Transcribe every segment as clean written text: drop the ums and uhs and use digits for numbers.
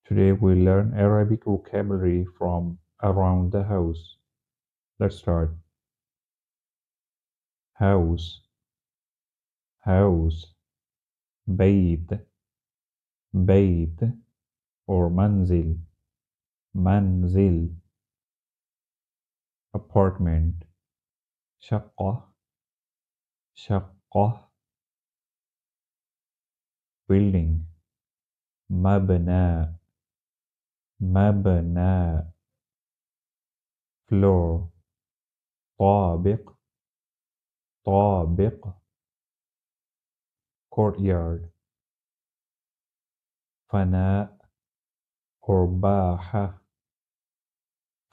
Today we learn Arabic vocabulary from around the house. Let's start. House, house, بيت, بيت or منزل, منزل, apartment, شقة, شقة, building, مبنى, مبنى, floor, طابق, طابق, courtyard, فناء or باحة,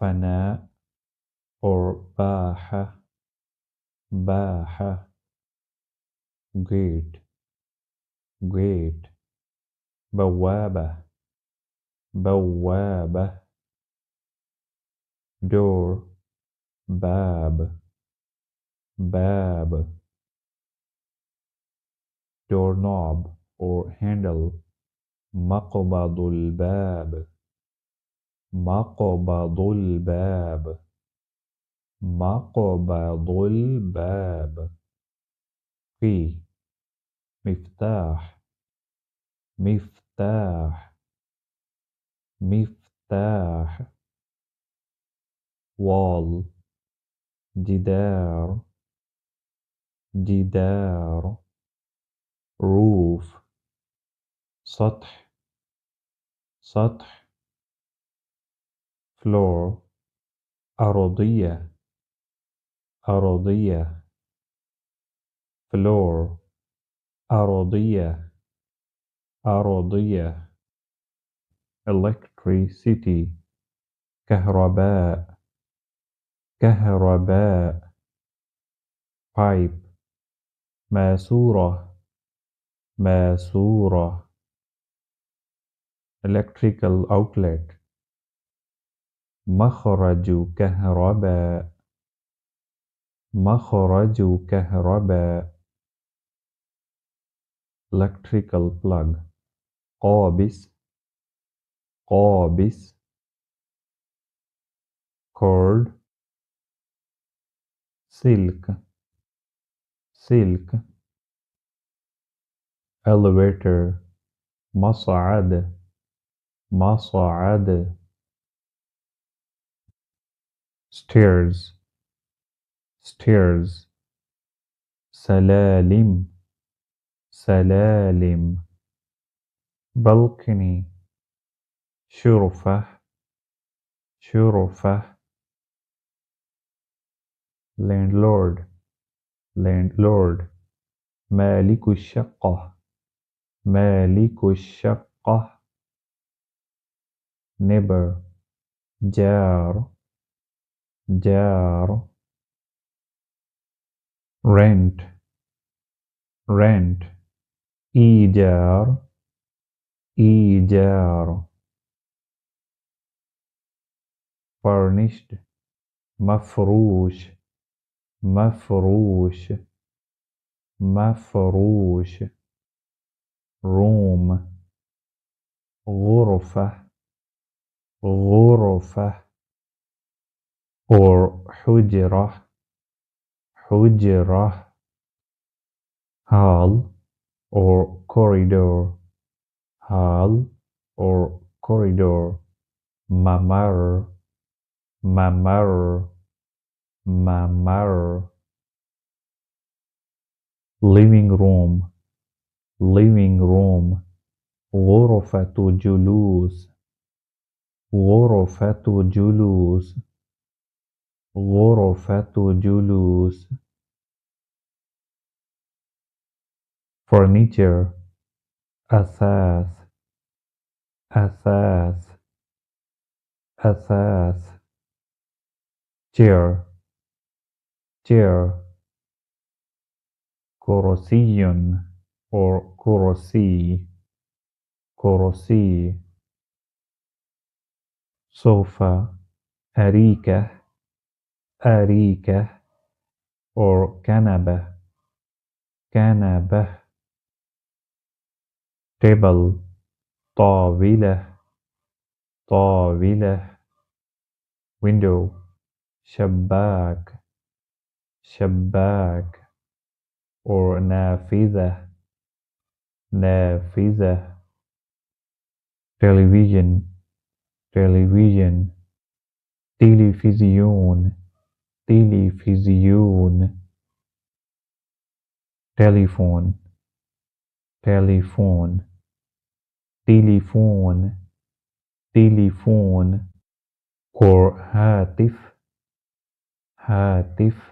فناء or باحة, باحة, gate, gate, بوابة, بوابة, door, باب, باب, doorknob or handle, مقبض الباب, مقبض الباب, مقبض الباب, key, مفتاح, مفتاح, مفتاح, wall, جدار, جدار, roof, سطح, سطح, floor, أرضية, أرضية, floor, أرضية, أرضية, electricity, كهرباء, كهرباء, pipe, ماسورة, ماسورة, electrical outlet, مخرج كهرباء, مخرج كهرباء, electrical plug, قابس, قابس, cord, silk, silk, elevator, مصعد, مصعد, stairs, stairs, سلالم, سلالم, balcony, شرفة, شرفة, landlord, landlord, مالك الشقة, مالك الشقة, neighbor, جار, جار, rent, rent, إيجار, إيجار, furnished, مفروش, مفروش, مفروش, room, غرفة, غرفة, or حجرة, حجرة, hall or corridor, hall or corridor, mamar, mamar, mamar, living room, living room, غرفة جلوس, غرفة جلوس, غرفة جلوس, furniture, أثاث, أثاث, أثاث, chair, chair, كرسي or كرسي, كرسي, sofa, أريكة, أريكة, or كنبة, كنبة, table, طاولة, طاولة window شباك شباك or نافذة نافذة television television تلفزيون تلفزيون telephone telephone تليفون تليفون or هاتف هاتف